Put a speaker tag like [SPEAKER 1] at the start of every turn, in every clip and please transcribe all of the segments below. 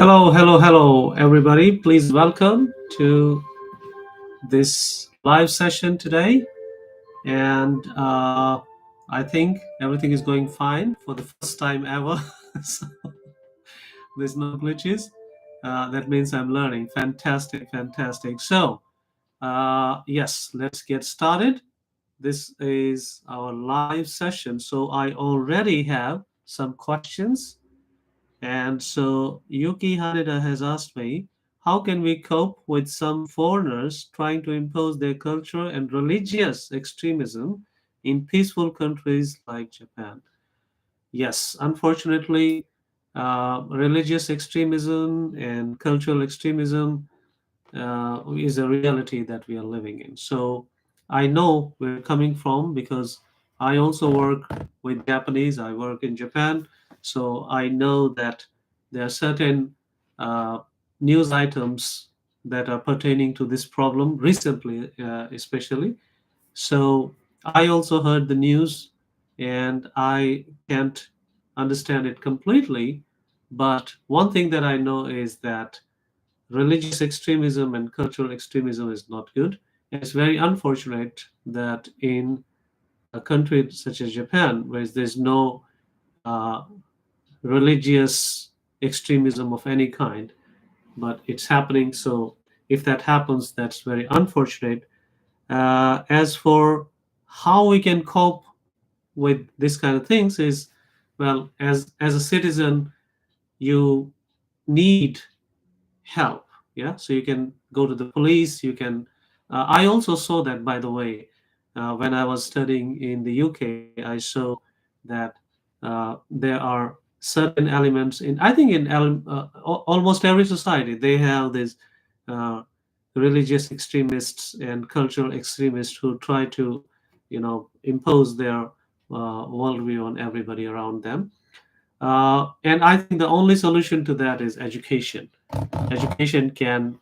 [SPEAKER 1] Hello, everybody. Please welcome to this live session today. And I think everything is going fine for the first time ever. So there's no glitches. That means I'm learning. Fantastic, fantastic. So, yes, let's get started. This is our live session. So, I already have some questions, and so Yuki Haneda has asked me, how can we cope with some foreigners trying to impose their culture and religious extremism in peaceful countries like Japan? Yes, unfortunately, religious extremism and cultural extremism is a reality that we are living in. So I know where you're coming from because I also work with Japanese. I work in Japan, so I know that there are certain uh, news items that are pertaining to this problem recently, especially. So I also heard the news, and I can't understand it completely. But one thing that I know is that religious extremism and cultural extremism is not good. And it's very unfortunate that in a country such as Japan, where there's no uh, religious extremism of any kind, but it's happening. So if that happens, that's very unfortunate. As for how we can cope with this kind of things is, well, as a citizen, you need help. Yeah, so you can go to the police. You can I also saw that, by the way, when I was studying in the UK. I saw that there are certain elements in, I think, in almost every society. They have these uh, religious extremists and cultural extremists who try to, impose their worldview on everybody around them. And I think the only solution to that is education. Education can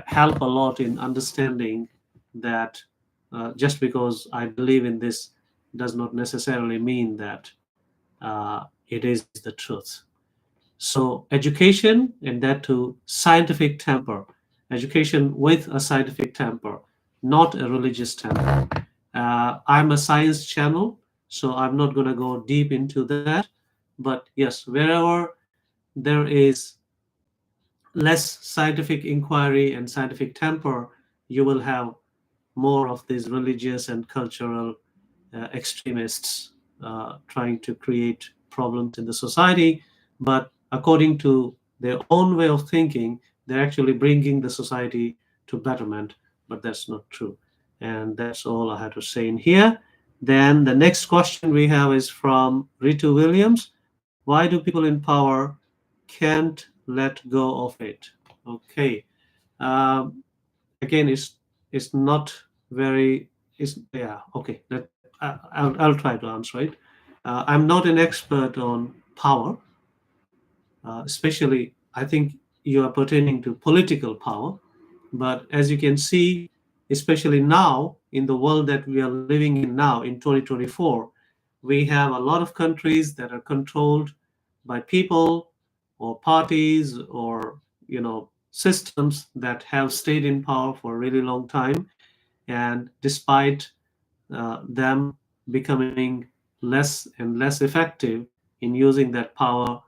[SPEAKER 1] help a lot in understanding that just because I believe in this does not necessarily mean that it is the truth. So, education, and that to scientific temper, education with a scientific temper, not a religious temper. I'm a science channel, so I'm not going to go deep into that. But yes, wherever there is less scientific inquiry and scientific temper, you will have more of these religious and cultural extremists trying to create problems in the society. But according to their own way of thinking, they're actually bringing the society to betterment. But that's not true. And that's all I had to say in here. Then the next question we have is from Ritu Williams. Why do people in power can't let go of it? Okay. Um, Again, it's not very, it's, yeah, okay. I'll try to answer it. I'm not an expert on power, especially I think you are pertaining to political power. But as you can see, especially now in the world that we are living in now in 2024, we have a lot of countries that are controlled by people or parties or systems that have stayed in power for a really long time. And despite them becoming less and less effective in using that power,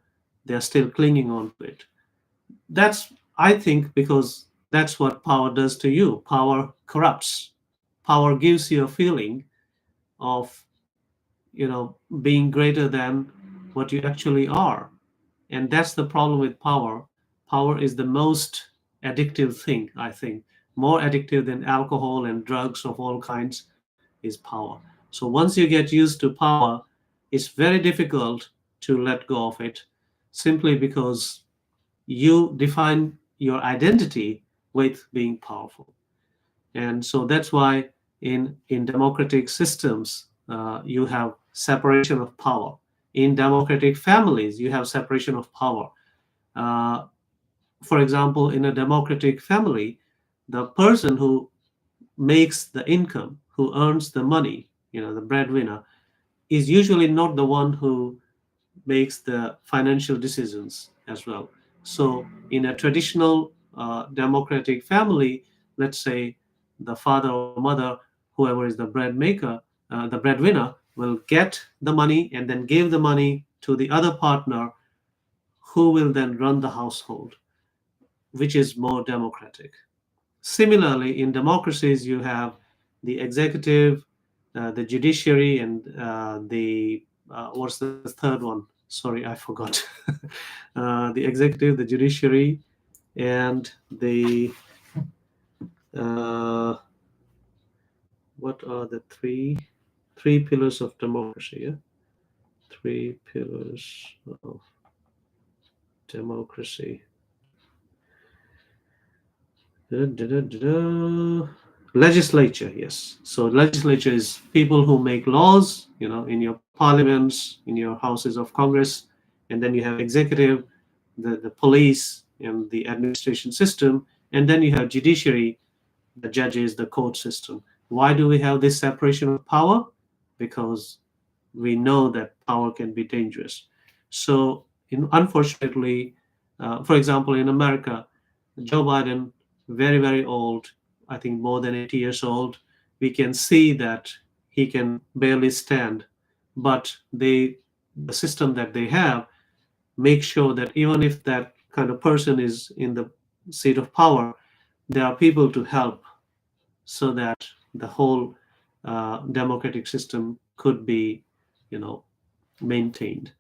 [SPEAKER 1] they're still clinging on to it. That's, I think, because that's what power does to you. Power corrupts. Power gives you a feeling of, being greater than what you actually are. And that's the problem with power. Power is the most addictive thing, I think. More addictive than alcohol and drugs of all kinds is power. So once you get used to power, it's very difficult to let go of it, simply because you define your identity with being powerful. And so that's why in democratic systems, you have separation of power. In democratic families, you have separation of power. Uh, for example, in a democratic family, the person who makes the income, who earns the money, the breadwinner, is usually not the one who makes the financial decisions as well. So in a traditional democratic family, let's say the father or mother, whoever is the bread maker, the breadwinner, will get the money and then give the money to the other partner, who will then run the household, which is more democratic. Similarly, in democracies, you have the executive, the judiciary, and the what's the third one? Sorry, I forgot. The executive, the judiciary, and the uh, what are the three pillars of democracy? Yeah, three pillars of democracy. Da-da-da-da-da. Legislature, yes. So legislature is people who make laws, in your parliaments, in your houses of Congress, and then you have executive, the police, and the administration system, and then you have judiciary, the judges, the court system. Why do we have this separation of power? Because we know that power can be dangerous. So, unfortunately, for example, in America, Joe Biden, very, very old, I think more than 80 years old, we can see that he can barely stand. But the system that they have makes sure that even if that kind of person is in the seat of power, there are people to help so that the whole democratic system could be, you know, maintained.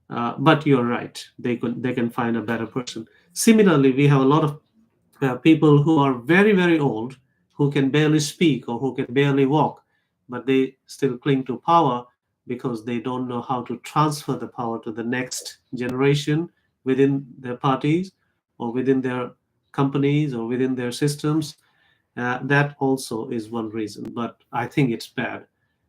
[SPEAKER 1] But you're right; they can find a better person. Similarly, we have a lot of people who are very, very old, who can barely speak or who can barely walk, but they still cling to power because they don't know how to transfer the power to the next generation within their parties or within their companies or within their systems. That also is one reason, but I think it's bad.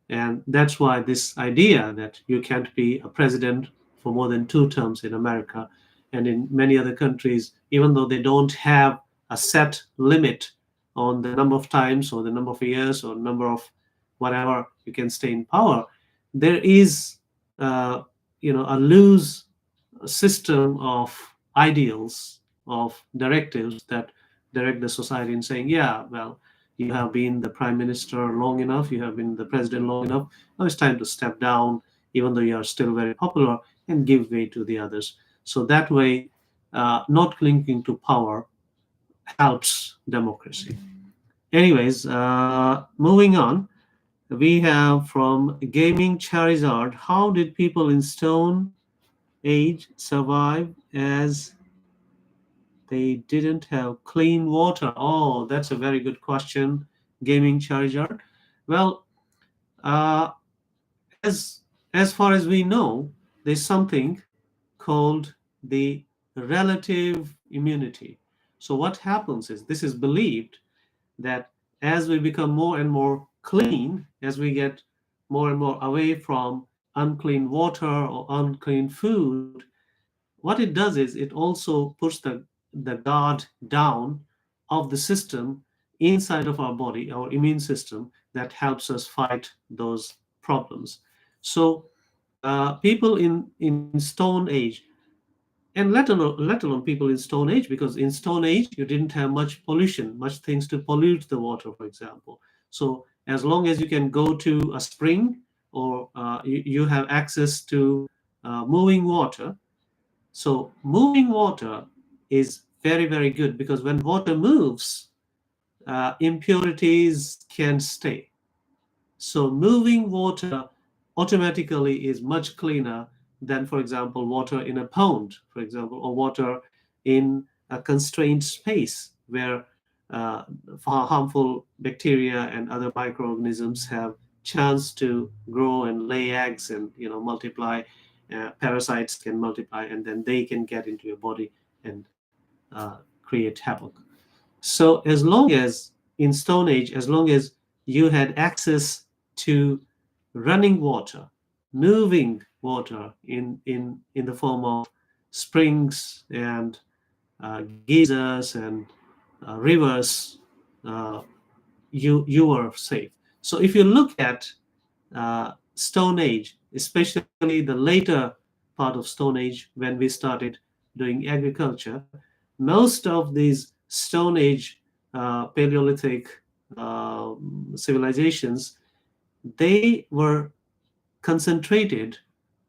[SPEAKER 1] And that's why this idea that you can't be a president for more than two terms in America and in many other countries, even though they don't have a set limit on the number of times or the number of years or number of whatever you can stay in power, there is, uh, a loose system of ideals, of directives that direct the society in saying, yeah, well, you have been the prime minister long enough, you have been the president long enough, now it's time to step down, even though you are still very popular, and give way to the others. So that way, not clinging to power helps democracy. Anyways, moving on, we have from Gaming Charizard, how did people in Stone Age survive as they didn't have clean water? Oh, that's a very good question, Gaming Charizard. Well, uh, as as far as we know, there's something called the relative immunity. So what happens is, this is believed that as we become more and more clean, as we get more and more away from unclean water or unclean food, what it does is it also puts the guard down of the system inside of our body, our immune system, that helps us fight those problems. So people in Stone Age, and let alone people in Stone Age, because in Stone Age you didn't have much pollution, much things to pollute the water, for example. So as long as you can go to a spring, or you have access to moving water. So moving water is very, very good, because when water moves, impurities can stay. So moving water automatically is much cleaner than, for example, water in a pond, for example, or water in a constrained space where uh, harmful bacteria and other microorganisms have chance to grow and lay eggs and multiply. Parasites can multiply and then they can get into your body and create havoc. So as long as in Stone Age, as long as you had access to running water, moving water in the form of springs and geysers and rivers, uh, you were safe. So if you look at Stone Age, especially the later part of Stone Age when we started doing agriculture, most of these Stone Age, Paleolithic civilizations, they were concentrated.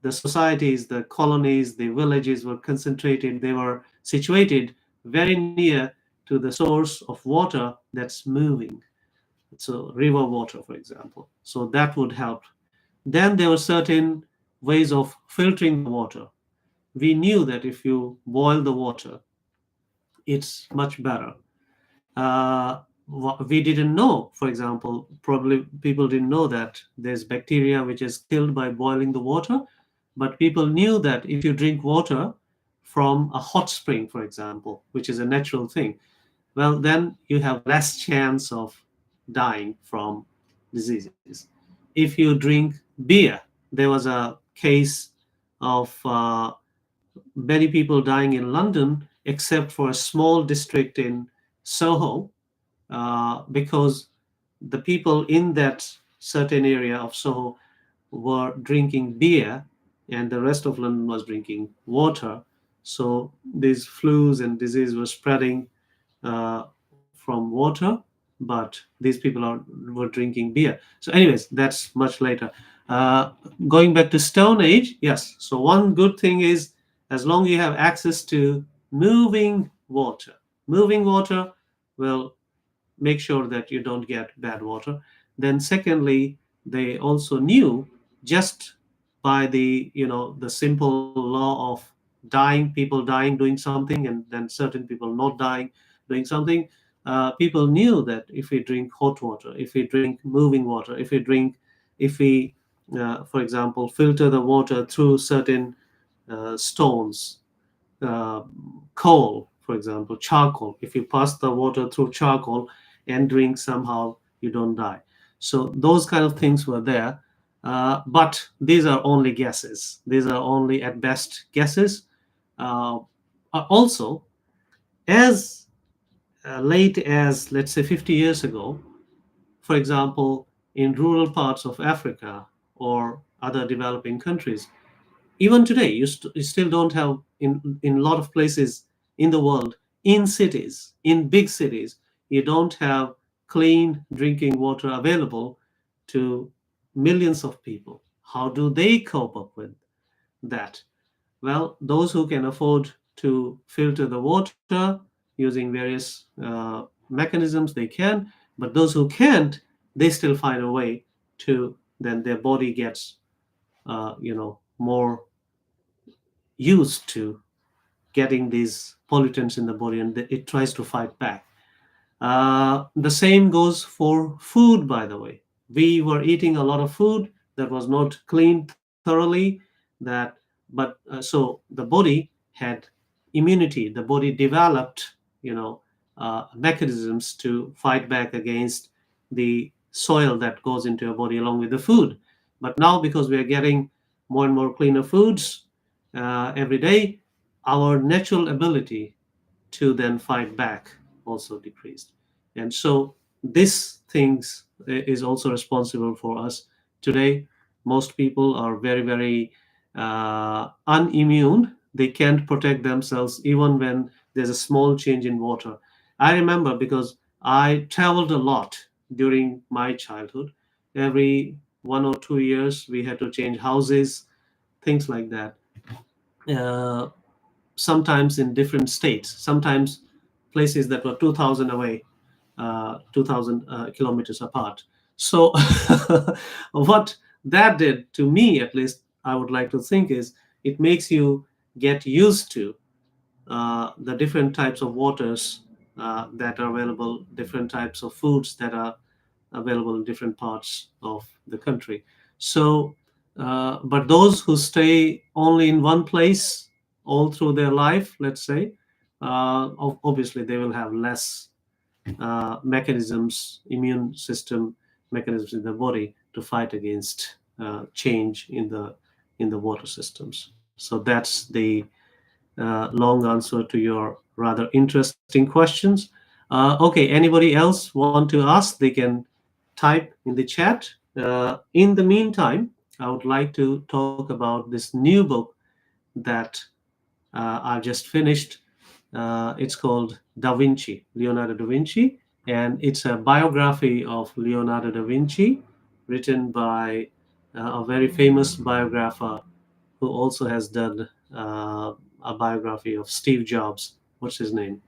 [SPEAKER 1] The societies, the colonies, the villages were concentrated. They were situated very near to the source of water that's moving. So, river water, for example. So, that would help. Then there were certain ways of filtering the water. We knew that if you boil the water, it's much better. We didn't know, for example, probably people didn't know that there's bacteria which is killed by boiling the water, but people knew that if you drink water from a hot spring, for example, which is a natural thing, well, then you have less chance of dying from diseases. If you drink beer, there was a case of many people dying in London, except for a small district in Soho, because the people in that certain area of Soho were drinking beer and the rest of London was drinking water. So these flus and disease were spreading uh, from water, but these people were drinking beer. So, anyways, that's much later. Uh, Going back to Stone Age, yes. So one good thing is as long you have access to moving water will make sure that you don't get bad water. Then secondly, they also knew just by the simple law of people dying doing something, and then certain people not dying doing something. People knew that if we drink hot water, if we drink moving water, if we for example filter the water through certain stones, uh, coal, for example, charcoal. If you pass the water through charcoal and drink, somehow you don't die. So those kind of things were there. But these are only guesses. These are only at best guesses. Uh, Also, as late as, let's say, 50 years ago, for example, in rural parts of Africa or other developing countries, even today you still don't have in a lot of places in the world, in cities, in big cities, you don't have clean drinking water available to millions of people. How do they cope up with that? Well, those who can afford to filter the water using various mechanisms, they can. But those who can't, they still find a way to, then their body gets more used to getting these pollutants in the body, and it tries to fight back. The same goes for food, by the way. We were eating a lot of food that was not cleaned thoroughly. That, but so the body had immunity. The body developed, mechanisms to fight back against the soil that goes into your body along with the food. But now, because we are getting more and more cleaner foods every day, our natural ability to then fight back also decreased. And so this things is also responsible for us today. Most people are very, very unimmune. They can't protect themselves even when there's a small change in water. I remember, because I traveled a lot during my childhood. Every 1 or 2 years we had to change houses, things like that. uh, Sometimes in different states, sometimes places that were 2,000 away, 2,000 kilometers apart. So, what that did to me, at least, I would like to think, is it makes you get used to the different types of waters that are available, different types of foods that are available in different parts of the country. So, but those who stay only in one place all through their life, let's say, obviously they will have less mechanisms, immune system mechanisms in the body to fight against change in the water systems. So that's the long answer to your rather interesting questions. Okay, anybody else want to ask? They can type in the chat. In the meantime, I would like to talk about this new book that I've just finished. It's called Da Vinci, Leonardo da Vinci, and it's a biography of Leonardo da Vinci, written by a very famous biographer who also has done a biography of Steve Jobs. What's his name?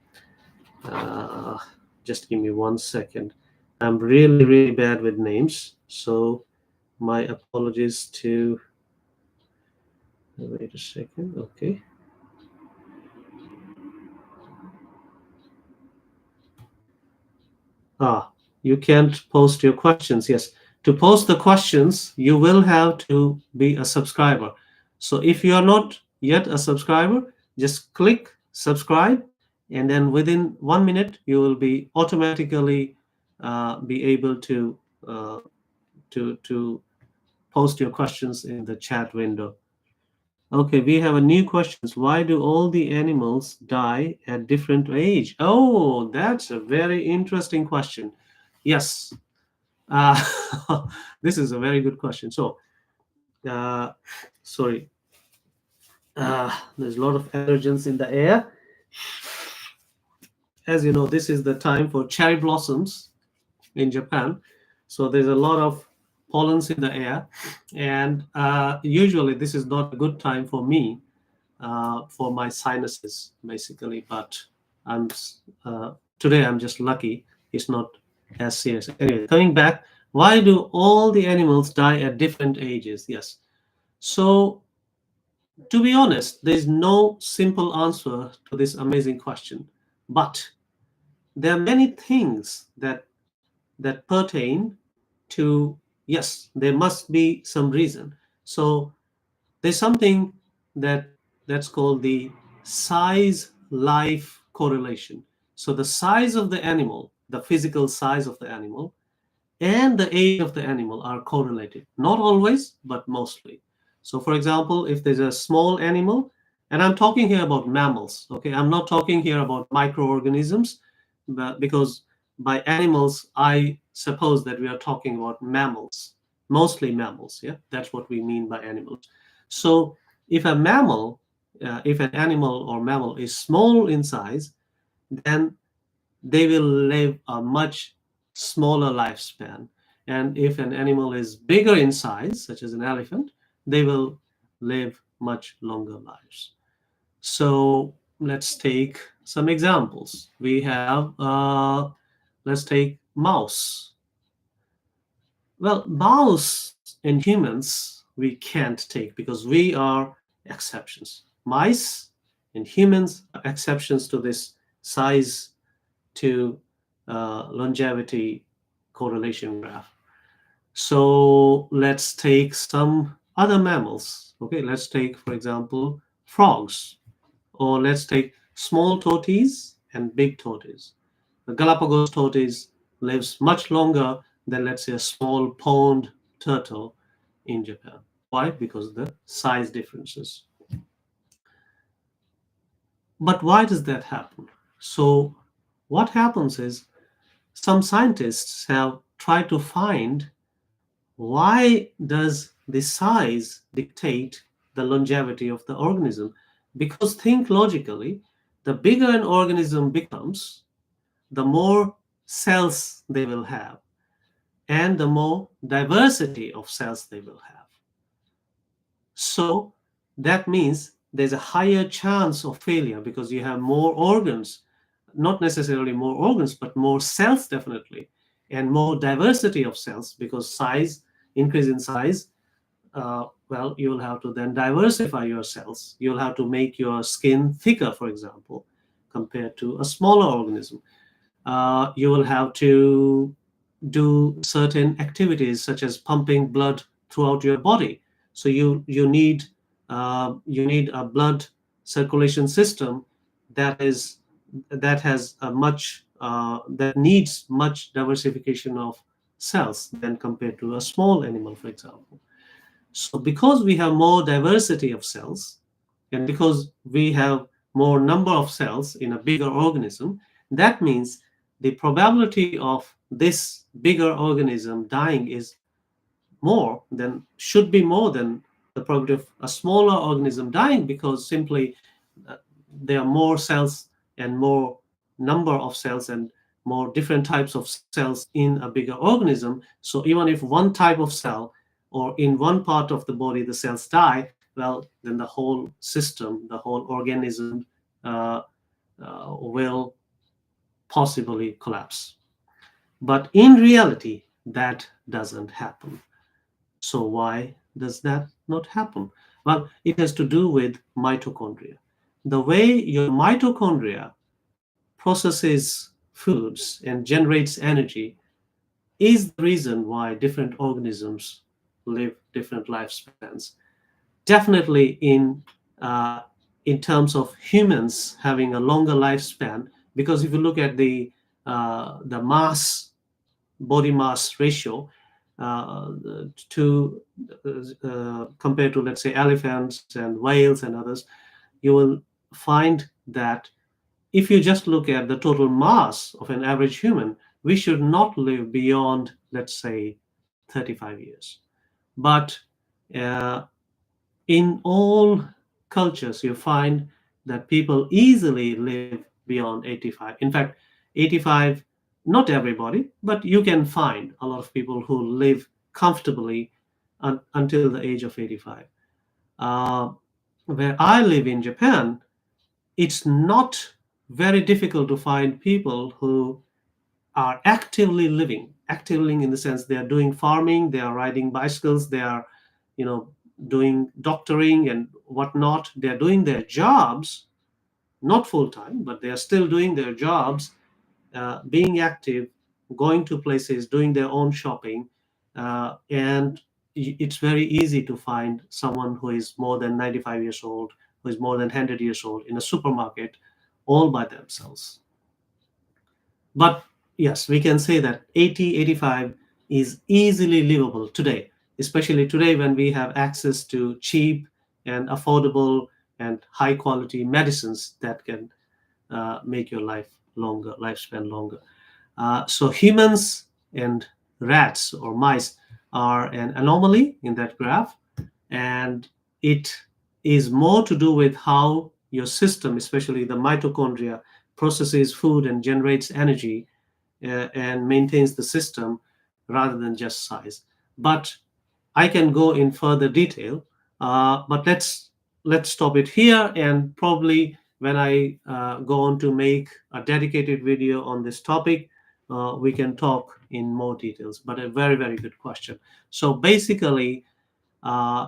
[SPEAKER 1] Uh, just give me 1 second. I'm really, really bad with names, so my apologies to. Wait a second. Okay. You can't post your questions. Yes. To post the questions, you will have to be a subscriber. So if you are not yet a subscriber, just click subscribe, and then within 1 minute, you will be automatically be able uh, to post your questions in the chat window. Okay, we have a new question. Why do all the animals die at different age? Oh, that's a very interesting question. Yes, uh, this is a very good question. So, uh, sorry, there's a lot of allergens in the air. As you know, this is the time for cherry blossoms in Japan. So there's a lot of pollens in the air, and usually this is not a good time for me, for my sinuses, basically. But I'm today I'm just lucky it's not as serious. Anyway, coming back, why do all the animals die at different ages? Yes. So to be honest, there's no simple answer to this amazing question, but there are many things that pertain to, yes, there must be some reason. So there's something that that's called the size life correlation. So the size of the animal, the physical size of the animal, and the age of the animal are correlated. Not always, but mostly. So for example, if there's a small animal, and I'm talking here about mammals, okay, I'm not talking here about microorganisms, but because by animals I suppose that we are talking about mammals, mostly mammals. Yeah, that's what we mean by animals. So if a mammal, if an animal or mammal is small in size, then they will live a much smaller lifespan. And if an animal is bigger in size, such as an elephant, they will live much longer lives. So let's take some examples. We have, let's take mouse. Well, mouse and humans we can't take because we are exceptions. Mice and humans are exceptions to this size to longevity correlation graph. So let's take some other mammals. Okay, let's take, for example, frogs, or let's take small tortoise and big tortoise. The Galapagos tortoise lives much longer than, let's say, a small pond turtle in Japan. Why? Because of the size differences. But why does that happen? So what happens is some scientists have tried to find why does the size dictate the longevity of the organism. Because think logically, the bigger an organism becomes, the more cells they will have, and the more diversity of cells they will have. So that means there's a higher chance of failure because you have more organs, not necessarily more organs, but more cells definitely, and more diversity of cells because size, increase in size, well, you'll have to then diversify your cells. You'll have to make your skin thicker, for example, compared to a smaller organism. You will have to do certain activities such as pumping blood throughout your body. So you need a blood circulation system that is that has a much that needs much diversification of cells than compared to a small animal, for example. So because we have more diversity of cells, and because we have more number of cells in a bigger organism, that means the probability of this bigger organism dying is should be more than the probability of a smaller organism dying, because simply there are more cells and more number of cells and more different types of cells in a bigger organism. So even if one type of cell or in one part of the body the cells die, well, then the whole system, the whole organism uh, will possibly collapse. But in reality, that doesn't happen. So why does that not happen? Well, it has to do with mitochondria. The way your mitochondria processes foods and generates energy is the reason why different organisms live different lifespans. Definitely uh, in terms of humans having a longer lifespan, because if you look at the mass body mass ratio uh, to compared to, let's say, elephants and whales and others, you will find that if you just look at the total mass of an average human, we should not live beyond, let's say, 35 years. But uh, in all cultures, you find that people easily live beyond 85. In fact, 85, not everybody, but you can find a lot of people who live comfortably until the age of 85. Uh, where I live in Japan, it's not very difficult to find people who are actively in the sense they are doing farming, they are riding bicycles, they are, doing doctoring and whatnot. They are doing their jobs, not full time, but they are still doing their jobs, being active, going to places, doing their own shopping, and it's very easy to find someone who is more than 95 years old, who is more than 100 years old in a supermarket all by themselves. But yes, we can say that 80, 85 is easily livable today, especially today when we have access to cheap and affordable and high quality medicines that can make your lifespan longer. So humans and rats or mice are an anomaly in that graph, and it is more to do with how your system, especially the mitochondria, processes food and generates energy and maintains the system rather than just size. But I can go in further detail, but let's stop it here, and probably when I go on to make a dedicated video on this topic, we can talk in more details. But a very, very good question. So basically, uh,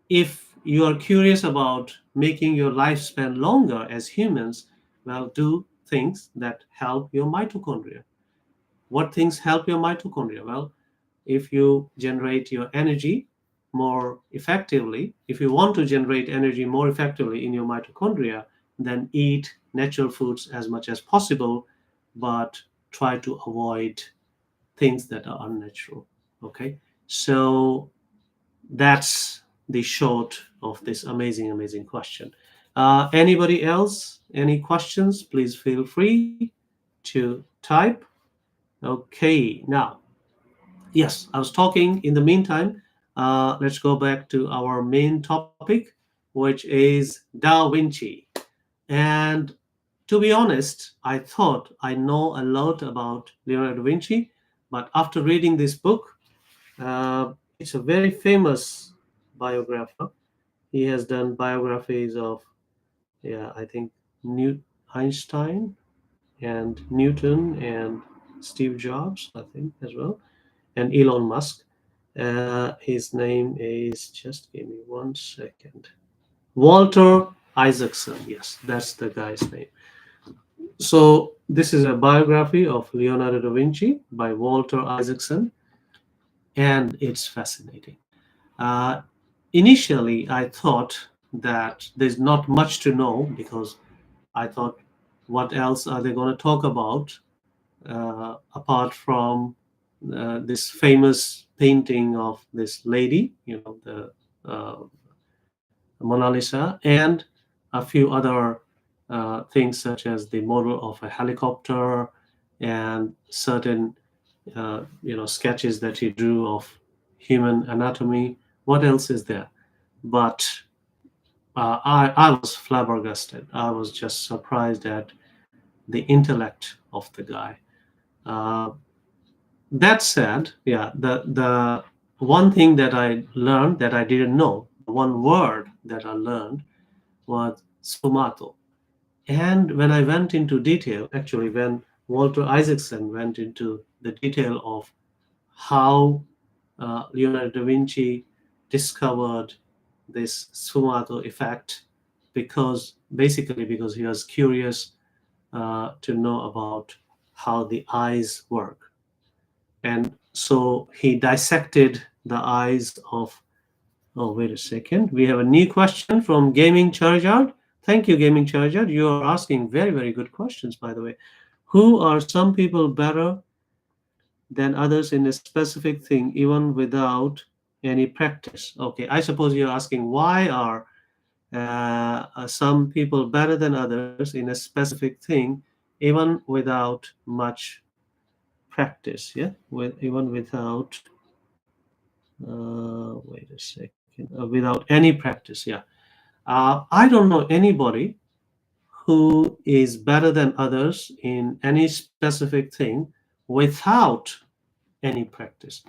[SPEAKER 1] if you are curious about making your lifespan longer as humans, well, do things that help your mitochondria. What things help your mitochondria? Well, if you generate your energy more effectively, if you want to generate energy more effectively in your mitochondria, then eat natural foods as much as possible, but try to avoid things that are unnatural. Okay, so that's the short of this amazing, amazing question. Anybody else? Any questions? Please feel free to type. Okay, now, yes, I was talking. In the meantime, let's go back to our main topic, which is Da Vinci. And to be honest, I thought I know a lot about Leonardo da Vinci, but after reading this book, it's a very famous biographer. He has done biographies of, yeah, I think Einstein and Newton and Steve Jobs, I think, as well, and Elon Musk. His name is, just give me 1 second, Walter Isaacson. Yes, that's the guy's name. So this is a biography of Leonardo da Vinci by Walter Isaacson, and it's fascinating. Uh, Initially, I thought that there's not much to know because I thought, what else are they going to talk about apart from this famous painting of this lady, the Mona Lisa, and a few other things such as the model of a helicopter and certain sketches that he drew of human anatomy. What else is there? But I was flabbergasted. I was just surprised at the intellect of the guy. Uh, that said, yeah, the one thing that I learned that I didn't know, one word that I learned was sfumato. And when I went into detail, actually, when Walter Isaacson went into the detail of how Leonardo da Vinci discovered this sfumato effect, because basically because he was curious to know about how the eyes work. And so he dissected the eyes of. Oh, wait a second. We have a new question from Gaming Charizard. Thank you, Gaming Charizard. You are asking very, very good questions, by the way. Who are some people better than others in a specific thing, even without any practice? Okay, I suppose you're asking why are some people better than others in a specific thing, even without much practice? Yeah, even without. Wait a second. Without any practice. Yeah. I don't know anybody who is better than others in any specific thing without any practice.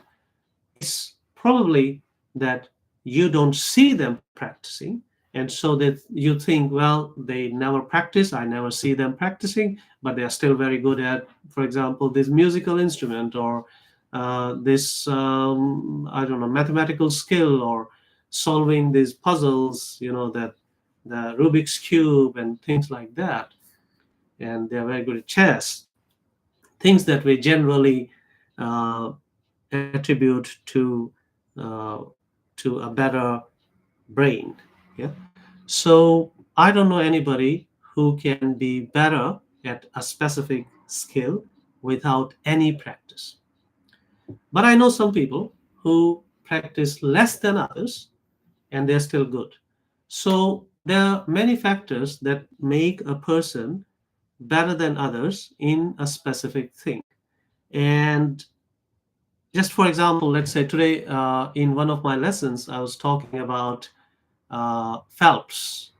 [SPEAKER 1] It's probably that you don't see them practicing, and so that you think, well, they never practice, I never see them practicing, but they are still very good at, for example, this musical instrument, or this I don't know, mathematical skill, or solving these puzzles, that the Rubik's cube and things like that. And they are very good at chess, things that we generally uh, attribute uh, to a better brain. Yeah. So I don't know anybody who can be better at a specific skill without any practice. But I know some people who practice less than others and they're still good. So there are many factors that make a person better than others in a specific thing. And just for example, let's say today in one of my lessons, I was talking about Phelps,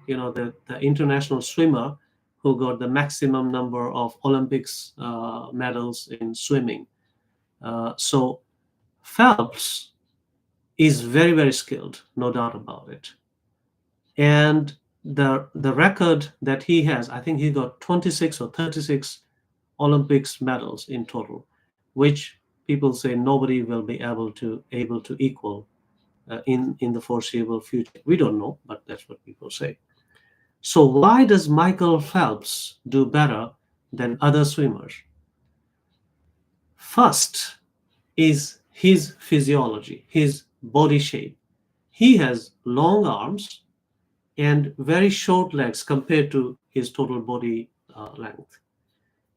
[SPEAKER 1] the international swimmer who got the maximum number of Olympics medals in swimming. So Phelps is very, very skilled, no doubt about it. And the record that he has, I think he got 26 or 36 Olympics medals in total, which people say nobody will be able to equal in the foreseeable future. We don't know, but that's what people say. So why does Michael Phelps do better than other swimmers? First is his physiology, his body shape. He has long arms and very short legs compared to his total body length.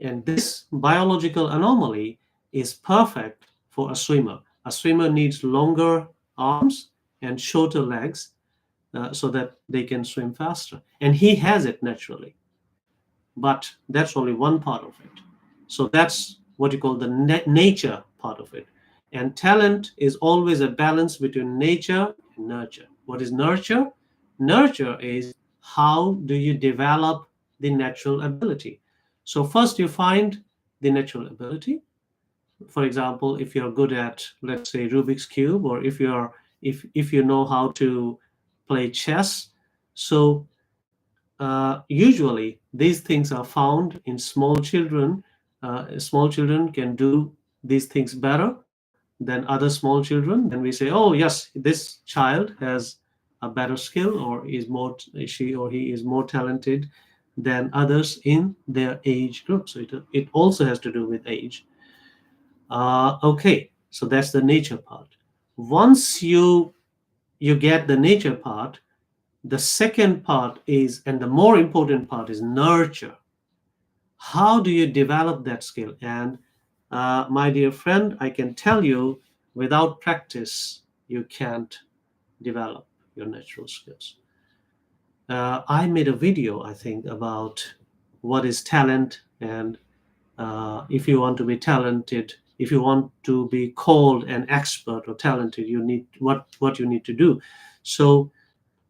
[SPEAKER 1] And this biological anomaly is perfect for a swimmer. A swimmer needs longer arms and shorter legs so that they can swim faster. And he has it naturally. But that's only one part of it. So that's what you call the nature part of it. And talent is always a balance between nature and nurture. What is nurture? Nurture is how do you develop the natural ability. So first you find the natural ability. For example, if you're good at, let's say, Rubik's cube, or if you know how to play chess. So usually these things are found in small children. Small children can do these things better than other small children. Then we say, oh yes, this child has a better skill, or is more she or he is more talented than others in their age group. So it also has to do with age. Okay, so that's the nature part. Once you get the nature part, the second part is, and the more important part, is nurture. How do you develop that skill? And my dear friend, I can tell you, without practice, you can't develop your natural skills. I made a video, I think, about what is talent, and if you want to be talented, if you want to be called an expert or talented, you need what you need to do. So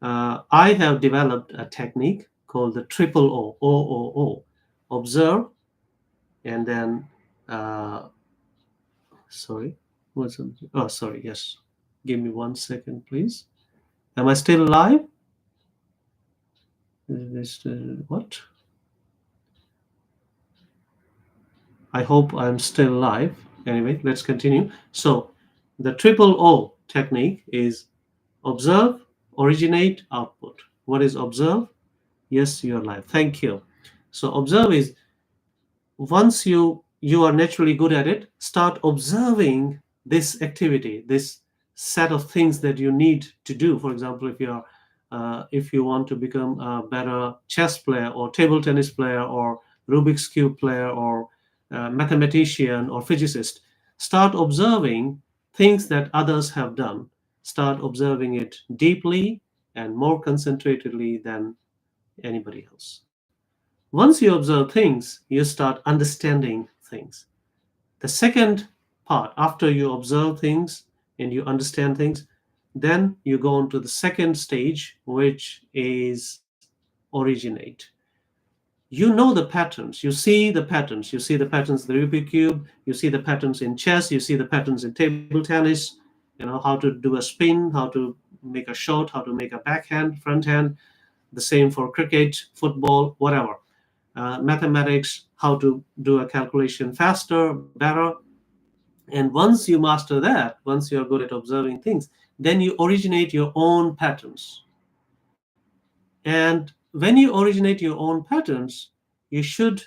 [SPEAKER 1] I have developed a technique called the triple O, observe, and then, sorry, what's it? Oh, sorry, yes. Give me 1 second, please. Am I still live? What? I hope I'm still live. Anyway, let's continue. So, the triple O technique is observe, originate, output. What is observe? Yes, you're live. Thank you. So, observe is once you are naturally good at it, start observing this activity, this set of things that you need to do. For example, if you want to become a better chess player or table tennis player or Rubik's cube player or mathematician or physicist, start observing things that others have done. Start observing it deeply and more concentratedly than anybody else. Once you observe things, you start understanding things. The second part, after you observe things and you understand things, then you go on to the second stage, which is originate. You know the patterns, you see the patterns, you see the patterns in the Rubik's Cube, you see the patterns in chess, you see the patterns in table tennis, how to do a spin, how to make a shot, how to make a backhand, front hand, the same for cricket, football, whatever. Mathematics, how to do a calculation faster, better. And once you master that, once you're good at observing things, then you originate your own patterns. And when you originate your own patterns, you should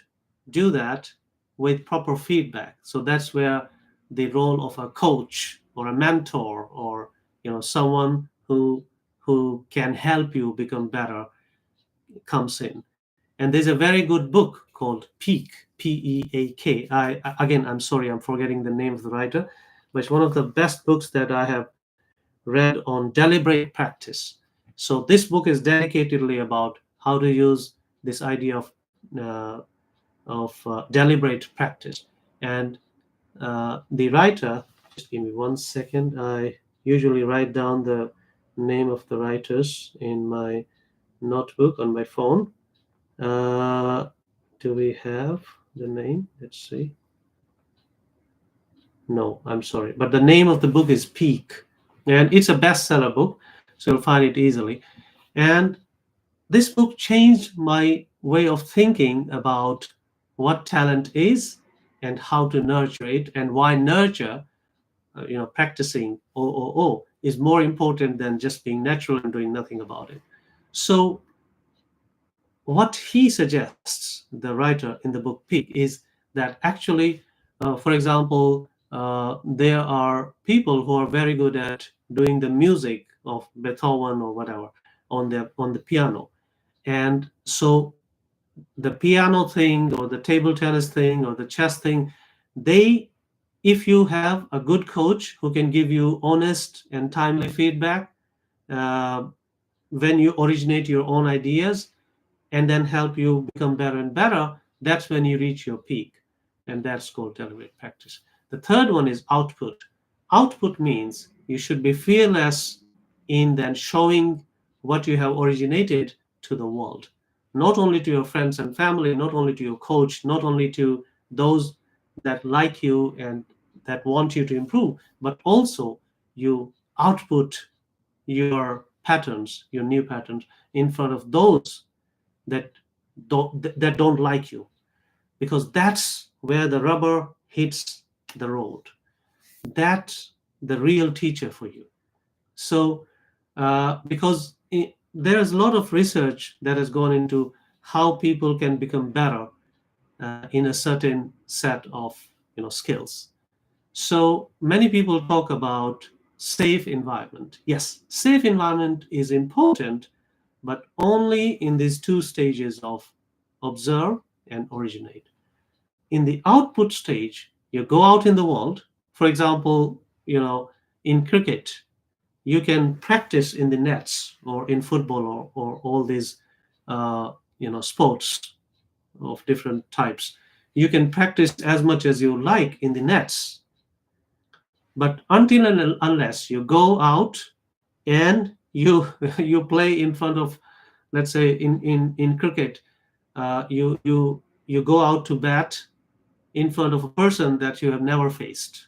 [SPEAKER 1] do that with proper feedback. So that's where the role of a coach or a mentor or someone who can help you become better comes in. And there's a very good book called Peak, Peak. Again, I'm sorry, I'm forgetting the name of the writer, but it's one of the best books that I have read on deliberate practice. So this book is dedicatedly about how to use this idea of deliberate practice. And the writer, just give me 1 second. I usually write down the name of the writers in my notebook on my phone. Do we have the name? Let's see. No, I'm sorry. But the name of the book is Peak. And it's a bestseller book, so you'll find it easily. And this book changed my way of thinking about what talent is and how to nurture it, and why nurture, practicing OOO is more important than just being natural and doing nothing about it. So what he suggests, the writer in the book Peak, is that actually, for example, there are people who are very good at doing the music of Beethoven or whatever on the piano. And so the piano thing or the table tennis thing or the chess thing, if you have a good coach who can give you honest and timely feedback, when you originate your own ideas and then help you become better and better, that's when you reach your peak. And that's called deliberate practice. The third one is output. Output means you should be fearless in then showing what you have originated to the world, not only to your friends and family, not only to your coach, not only to those that like you and that want you to improve, but also you output your patterns, your new patterns, in front of those that don't like you, because that's where the rubber hits the road. That's the real teacher for you. So because there's a lot of research that has gone into how people can become better in a certain set of skills. So many people talk about safe environment. Yes, safe environment is important, but only in these two stages of observe and originate. In the output stage, you go out in the world. For example, in cricket, you can practice in the nets, or in football, or all these sports of different types. You can practice as much as you like in the nets, but until and unless you go out and You you play in front of, let's say in cricket, you go out to bat in front of a person that you have never faced,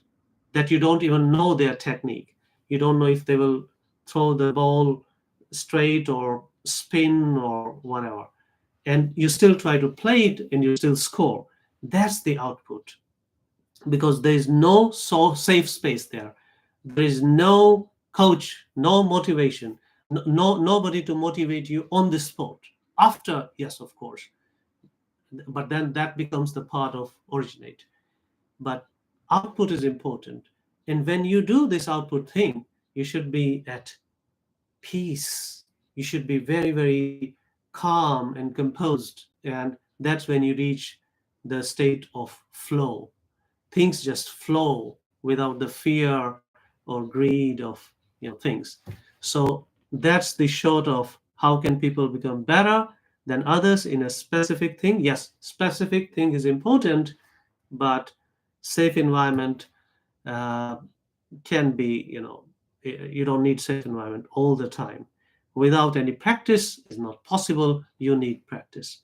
[SPEAKER 1] that you don't even know their technique. You don't know if they will throw the ball straight or spin or whatever. And you still try to play it and you still score. That's the output, because there is no safe space there. There is no coach, no motivation, nobody to motivate you on the spot. After, yes, of course, but then that becomes the part of originate. But output is important. And when you do this output thing, you should be at peace. You should be very, very calm and composed. And that's when you reach the state of flow. Things just flow without the fear or greed of things. So that's the short of how can people become better than others in a specific thing. Yes, specific thing is important, but safe environment uh, can be, you don't need safe environment all the time. Without any practice is not possible. You need practice.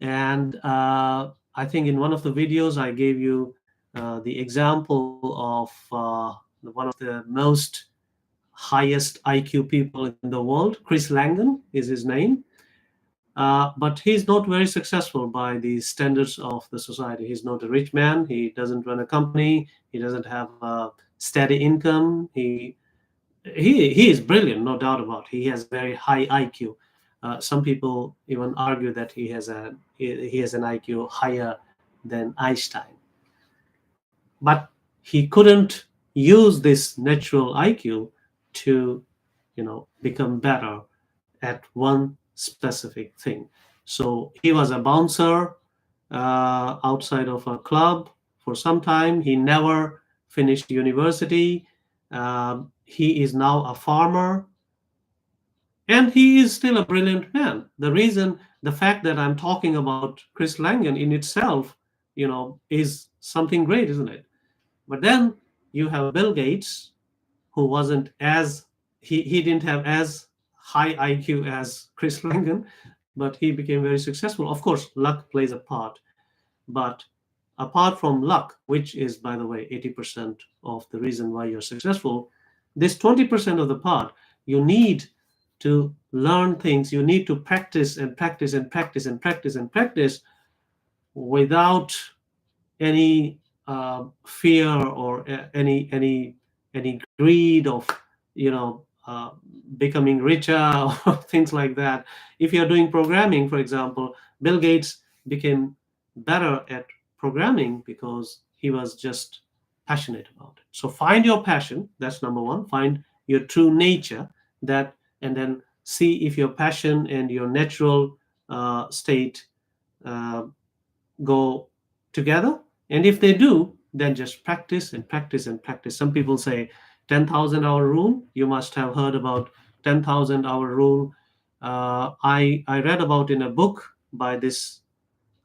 [SPEAKER 1] And I think in one of the videos I gave you the example of one of the most highest IQ people in the world. Chris Langan is his name. But he's not very successful by the standards of the society. He's not a rich man. He doesn't run a company. He doesn't have a steady income. He is brilliant, no doubt about it. He has very high IQ. Some people even argue that he has an IQ higher than Einstein. But he couldn't use this natural IQ to, become better at one specific thing. So he was a bouncer outside of a club for some time. He never finished university. He is now a farmer, and he is still a brilliant man. The fact that I'm talking about Chris Langan in itself, is something great, isn't it? But then you have Bill Gates, who wasn't as he didn't have as high IQ as Chris Langan, but he became very successful. Of course, luck plays a part, but apart from luck, which is, by the way, 80% of the reason why you're successful, this 20% of the part, you need to learn things. You need to practice and practice and practice and practice and practice without any fear or any greed of becoming richer or things like that. If you're doing programming, for example, Bill Gates became better at programming because he was just passionate about it. So find your passion. That's number one. Find your true nature. That and then see if your passion and your natural state uh, go together. And if they do, then just practice and practice and practice. Some people say 10,000 hour rule. You must have heard about 10,000 hour rule. I read about in a book by this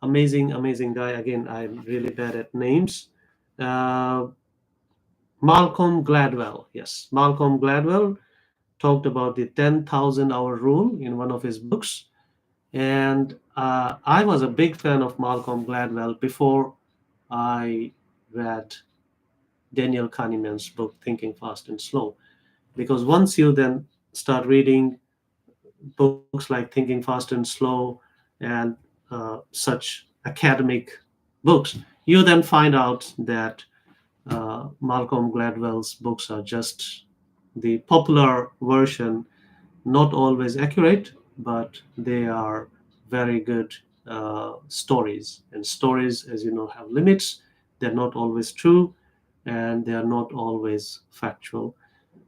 [SPEAKER 1] amazing guy. Again, I'm really bad at names. Uh, Malcolm Gladwell. Yes, Malcolm Gladwell talked about the 10,000 hour rule in one of his books. And I was a big fan of Malcolm Gladwell before I read Daniel Kahneman's book, Thinking Fast and Slow. Because once you then start reading books like Thinking Fast and Slow and such academic books, you then find out that Malcolm Gladwell's books are just the popular version, not always accurate, but they are very good stories. And stories, as you know, have limits. They're not always true, and they are not always factual.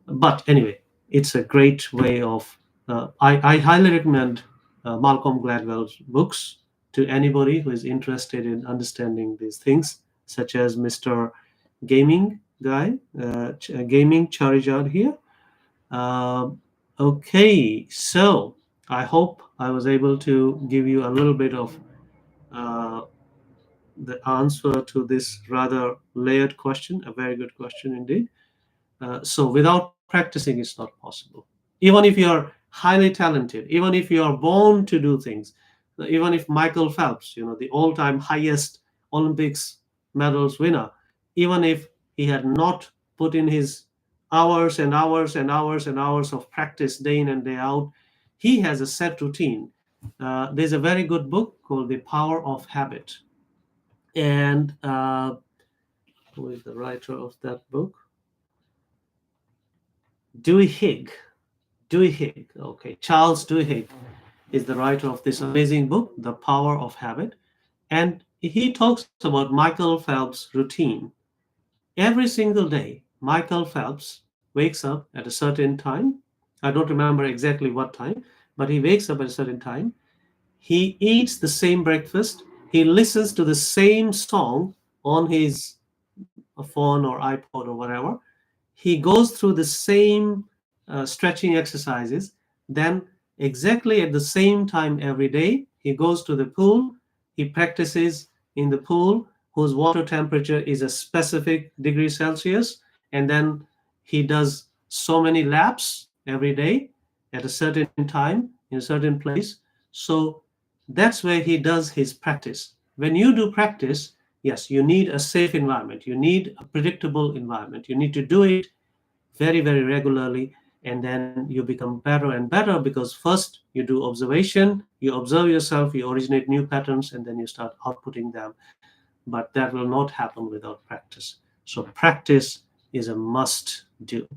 [SPEAKER 1] But anyway, it's a great way of. I highly recommend Malcolm Gladwell's books to anybody who is interested in understanding these things, such as Mr. Gaming guy, Gaming Charijad here. Uh, okay, so I hope I was able to give you a little bit of uh, the answer to this rather layered question, a very good question indeed. So without practicing, it's not possible. Even if you're highly talented, even if you are born to do things, even if Michael Phelps, the all-time highest Olympics medals winner, even if he had not put in his hours and hours and hours and hours of practice day in and day out, he has a set routine. There's a very good book called The Power of Habit. And who is the writer of that book? Duhigg. Duhigg. Okay, Charles Duhigg is the writer of this amazing book, The Power of Habit. And he talks about Michael Phelps' routine. Every single day, Michael Phelps wakes up at a certain time. I don't remember exactly what time, but he wakes up at a certain time. He eats the same breakfast. He listens to the same song on his phone or iPod or whatever. He goes through the same stretching exercises. Then, exactly at the same time every day, he goes to the pool. He practices in the pool, whose water temperature is a specific degree Celsius. And then he does so many laps every day at a certain time in a certain place. So that's where he does his practice. When you do practice, yes, you need a safe environment. You need a predictable environment. You need to do it very, very regularly. And then you become better and better, because first you do observation, you observe yourself, you originate new patterns, and then you start outputting them. But that will not happen without practice. So practice is a must do.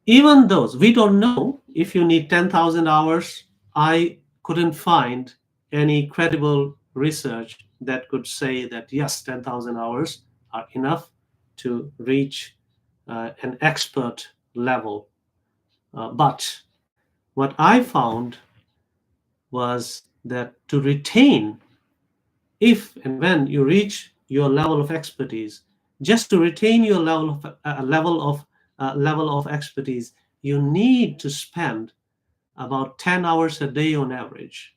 [SPEAKER 1] Even those, we don't know if you need 10,000 hours. I couldn't find any credible research that could say that, yes, 10,000 hours are enough to reach an expert level. But what I found was that to retain, if and when you reach your level of expertise, just to retain your level of expertise, you need to spend about 10 hours a day on average,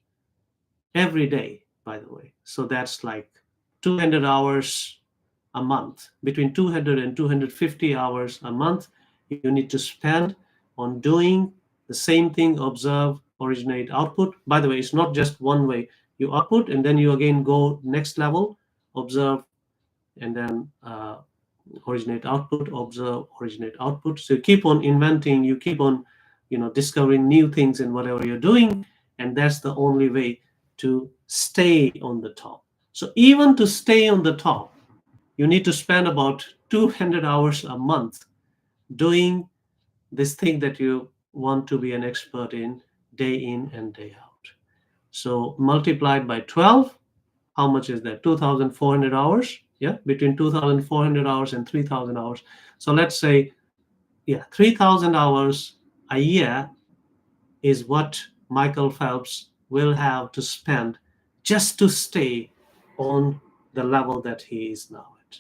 [SPEAKER 1] every day, by the way. So that's like 200 hours a month. Between 200 and 250 hours a month, you need to spend on doing the same thing: observe, originate, output. By the way, it's not just one way. You output and then you again go next level, observe, and then originate, output, observe, originate, output. So you keep on inventing, you keep on discovering new things in whatever you're doing, and that's the only way to stay on the top. So even to stay on the top, you need to spend about 200 hours a month doing this thing that you want to be an expert in and day out. So multiplied by 12, how much is that? 2,400 hours. Yeah, between 2,400 hours and 3,000 hours. So let's say, 3,000 hours a year is what Michael Phelps will have to spend just to stay on the level that he is now at.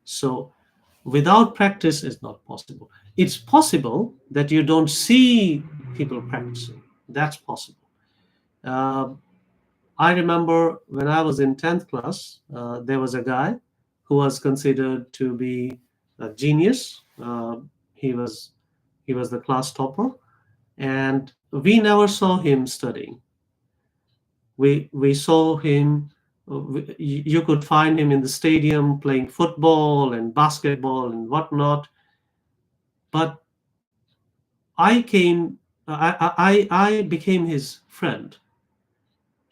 [SPEAKER 1] So without practice, it's not possible. It's possible that you don't see people practicing. That's possible. Uh, I remember when I was in 10th class, there was a guy who was considered to be a genius. He was he was the class topper, and we never saw him studying. We saw him. You could find him in the stadium playing football and basketball and whatnot. But I came, I became his friend,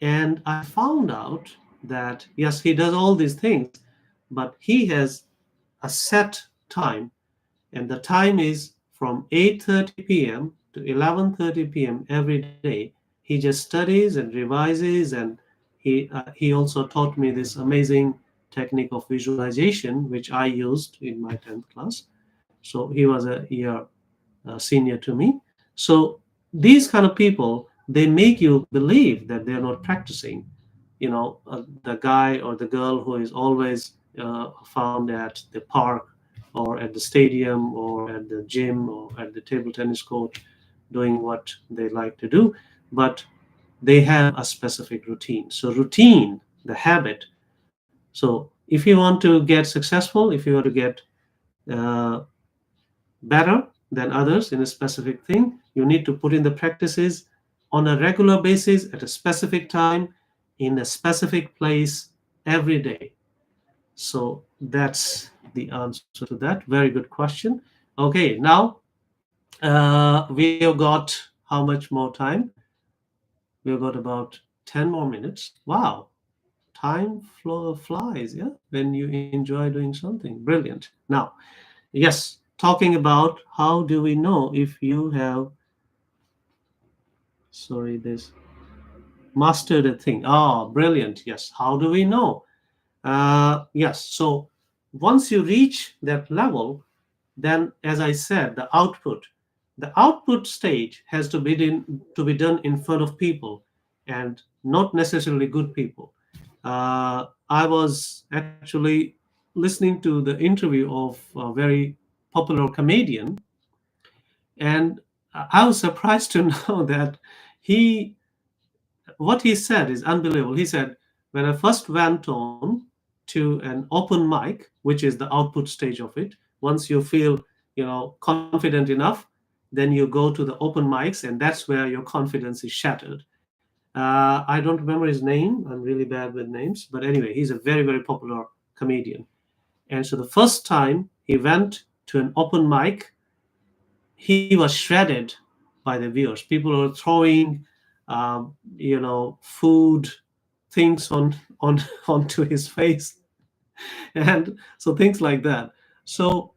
[SPEAKER 1] and I found out that yes, he does all these things, but he has a set time, and the time is from 8:30 p.m. to 11:30 p.m. every day. He just studies and revises, and he also taught me this amazing technique of visualization, which I used in my 10th class. So he was a year senior to me. So these kind of people, they make you believe that they're not practicing. The guy or the girl who is always found at the park or at the stadium or at the gym or at the table tennis court doing what they like to do, but they have a specific routine. So routine, the habit. So if you want to get successful, if you want to get uh, better, than others in a specific thing. You need to put in the practices on a regular basis at a specific time in a specific place every day. So that's the answer to that. Very good question. Okay, now we have got how much more time? We've got about 10 more minutes. Wow, time flies, yeah, when you enjoy doing something. Brilliant. Now, yes, talking about how do we know if you have, sorry, this mastered a thing. Oh, brilliant. Yes. How do we know? Yes. So once you reach that level, then as I said, the output stage has to be done in front of people and not necessarily good people. I was actually listening to the interview of a very popular comedian, and I was surprised to know that he what he said is unbelievable. He said, when I first went on to an open mic, which is the output stage of it, once you feel, confident enough, then you go to the open mics, and that's where your confidence is shattered. I don't remember his name. I'm really bad with names. But anyway, he's a very, very popular comedian. And so the first time he went to an open mic, he was shredded by the viewers. People were throwing, food things on onto his face, and so things like that. So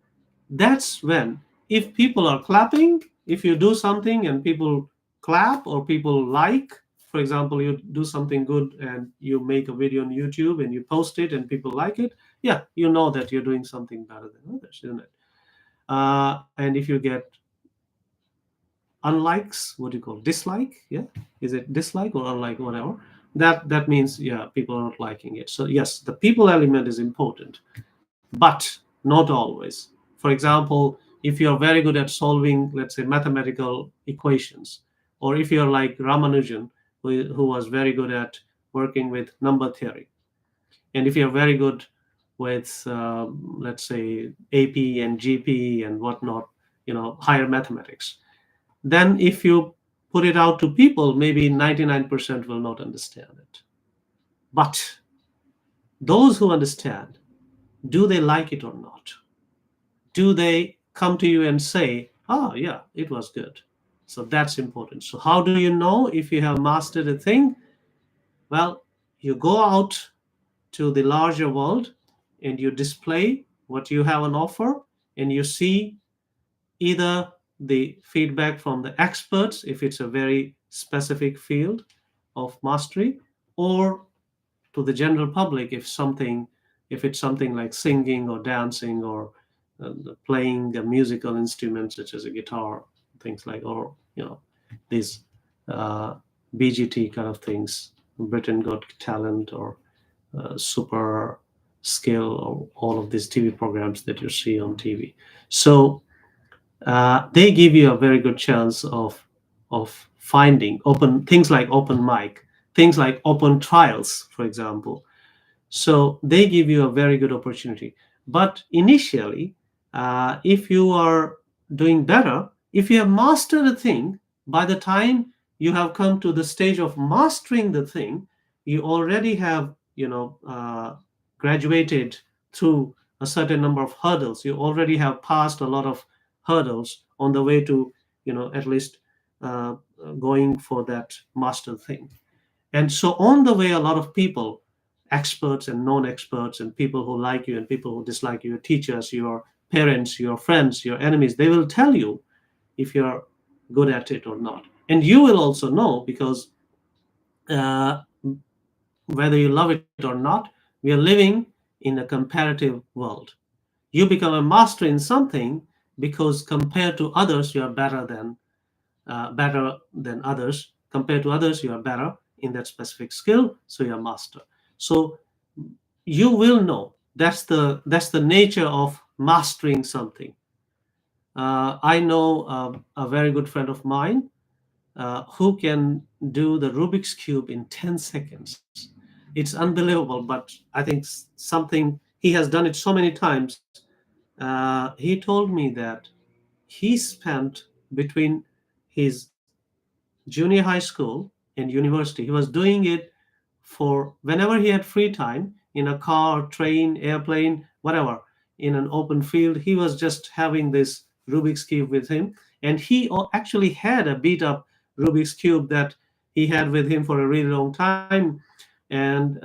[SPEAKER 1] that's when, if people are clapping, if you do something and people clap or people like, for example, you do something good and you make a video on YouTube and you post it and people like it, yeah, you know that you're doing something better than others, isn't it? And if you get unlikes, what do you call dislike, yeah, is it dislike or unlike, whatever, that means, yeah, people are not liking it. So yes, the people element is important, but not always. For example, if you're very good at solving, let's say, mathematical equations, or if you're like Ramanujan, who was very good at working with number theory, and if you're very good with, let's say, AP and GP and whatnot, higher mathematics, then if you put it out to people, maybe 99% will not understand it. But those who understand, do they like it or not? Do they come to you and say, oh, yeah, it was good? So that's important. So, how do you know if you have mastered a thing? Well, you go out to the larger world and you display what you have on offer, and you see either the feedback from the experts if it's a very specific field of mastery, or to the general public if it's something like singing or dancing or playing a musical instrument such as a guitar, things like, or these uh, BGT kind of things, Britain Got Talent, or Super Skill, or all of these TV programs that you see on TV. So they give you a very good chance of finding open things like open mic, things like open trials, for example. So they give you a very good opportunity. But initially, if you are doing better, if you have mastered a thing, by the time you have come to the stage of mastering the thing, you already have, graduated through a certain number of hurdles. You already have passed a lot of hurdles on the way to, at least uh, going for that master thing. And so on the way, a lot of people, experts and non-experts, and people who like you and people who dislike you, your teachers, your parents, your friends, your enemies, they will tell you if you're good at it or not. And you will also know, because uh, whether you love it or not, we are living in a comparative world. You become a master in something because compared to others, you are better than others. Compared to others, you are better in that specific skill, so you're a master. So you will know. That's the nature of mastering something. I know a very good friend of mine who can do the Rubik's cube in 10 seconds. It's unbelievable, but I think something he has done it so many times. He told me that he spent between his junior high school and university. He was doing it for whenever he had free time in a car, train, airplane, whatever, in an open field. He was just having this Rubik's Cube with him. And he actually had a beat up Rubik's Cube that he had with him for a really long time. And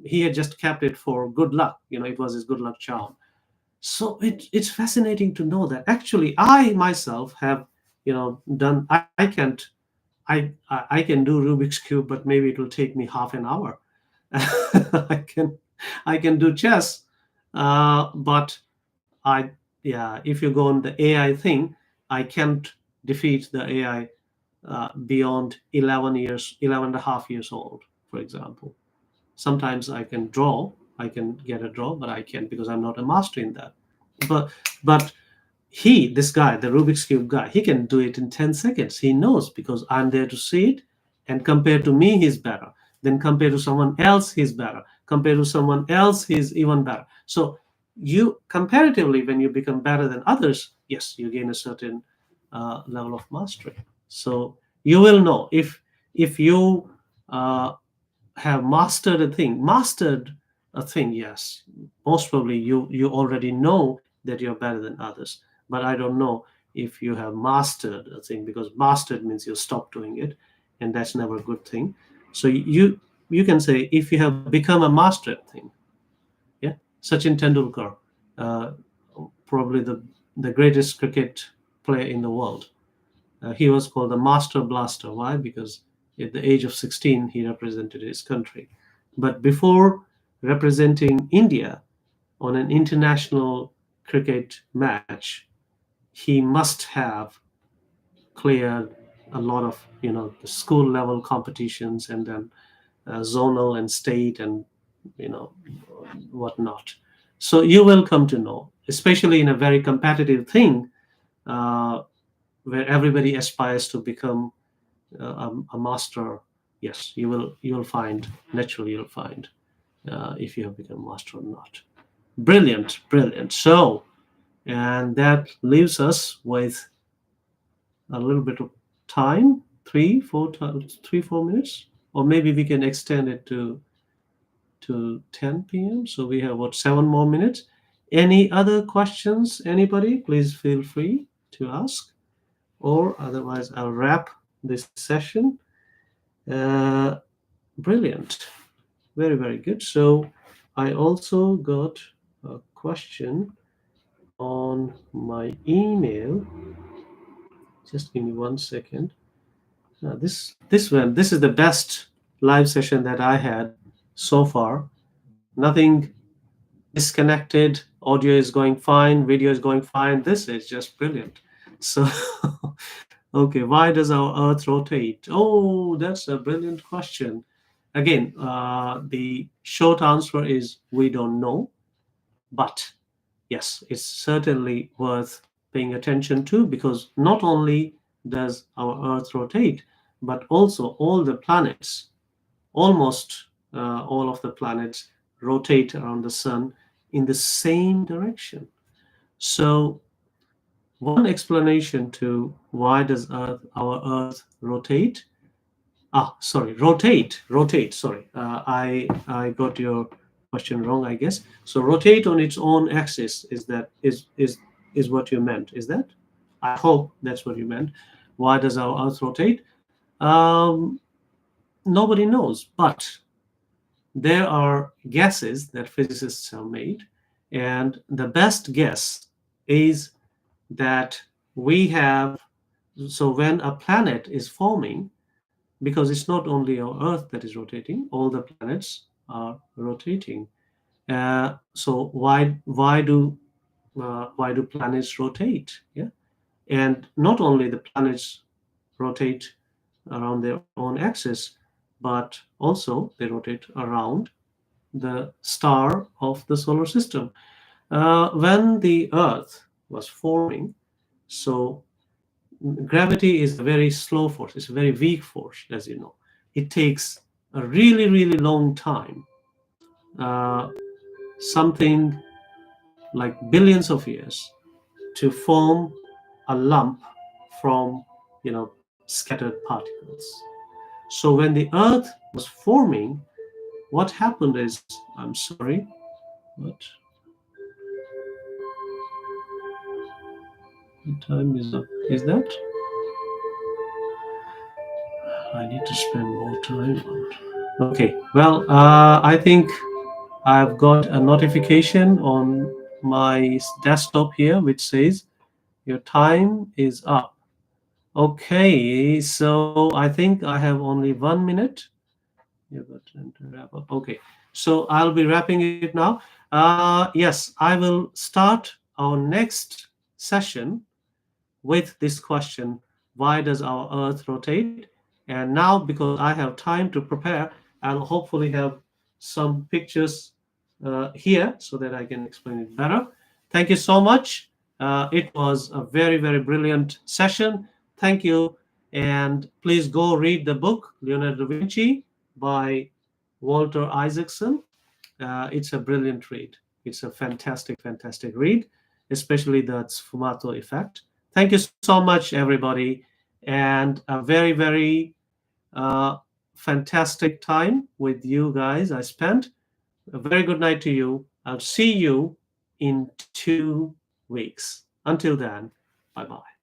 [SPEAKER 1] he had just kept it for good luck. It was his good luck charm. So it's fascinating to know that actually I myself have done. I can't I can do Rubik's cube, but maybe it will take me half an hour. I can do chess, but I yeah. If you go on the AI thing, I can't defeat the AI beyond 11 years, 11 and a half years old, for example. Sometimes I can draw, I can get a draw, but I can't because I'm not a master in that. But this guy, the Rubik's Cube guy, he can do it in 10 seconds. He knows because I'm there to see it. And compared to me, he's better. Then compared to someone else, he's better. Compared to someone else, he's even better. So you comparatively, when you become better than others, yes, you gain a certain level of mastery. So you will know if you have mastered a thing, yes, most probably you already know that you're better than others. But I don't know if you have mastered a thing, because mastered means you stop doing it, and that's never a good thing. So you can say if you have become a master at thing. Yeah, Sachin Tendulkar, uh, probably the greatest cricket player in the world. He was called the Master Blaster. Why? Because at the age of 16, he represented his country. But before representing India on an international cricket match, he must have cleared a lot of, the school level competitions, and then zonal and state, and you know whatnot. So you will come to know, especially in a very competitive thing, uh, where everybody aspires to become a master. Yes, you will find, naturally you'll find, if you have become master or not. Brilliant, brilliant. So, and that leaves us with a little bit of time, 3 4 minutes, or maybe we can extend it to 10 p.m. So we have what, 7 more minutes. Any other questions, anybody? Please feel free to ask, or otherwise I'll wrap this session. uh, Brilliant. Very, very good. So I also got a question on my email. Just give me 1 second. This is the best live session that I had so far. Nothing disconnected. Audio is going fine. Video is going fine. This is just brilliant. So, okay, why does our Earth rotate? Oh, that's a brilliant question. Again, the short answer is we don't know, but yes, it's certainly worth paying attention to, because not only does our Earth rotate, but also all the planets, almost all of the planets, rotate around the sun in the same direction. So one explanation to why does our Earth rotate? Rotate. Sorry, I got your question wrong, I guess. So rotate on its own axis, is what you meant. Is that? I hope that's what you meant. Why does our Earth rotate? Um, Nobody knows, but there are guesses that physicists have made, and the best guess is that we have. So when a planet is forming, because it's not only our Earth that is rotating, all the planets are rotating. So why do planets rotate? Yeah, and not only the planets rotate around their own axis, but also they rotate around the star of the solar system. When the Earth was forming, so gravity is a very slow force, it's a very weak force, as you know. It takes a really, really long time, uh, something like billions of years, to form a lump from, scattered particles. So when the Earth was forming, what happened is, I'm sorry, but the time is up. Is that? I need to spend more time on it. Okay, well, I think I've got a notification on my desktop here which says your time is up. Okay, so I think I have only 1 minute. You got time to wrap up. Okay, so I'll be wrapping it now. Yes, I will start our next session with this question: why does our Earth rotate? And now, because I have time to prepare, I'll hopefully have some pictures here so that I can explain it better. Thank you so much. It was a very, very brilliant session. Thank you. And please go read the book, Leonardo da Vinci by Walter Isaacson. It's a brilliant read. It's a fantastic, fantastic read, especially the sfumato effect. Thank you so much, everybody, and a very, very fantastic time with you guys I spent. A very good night to you. I'll see you in 2 weeks. Until then, bye bye.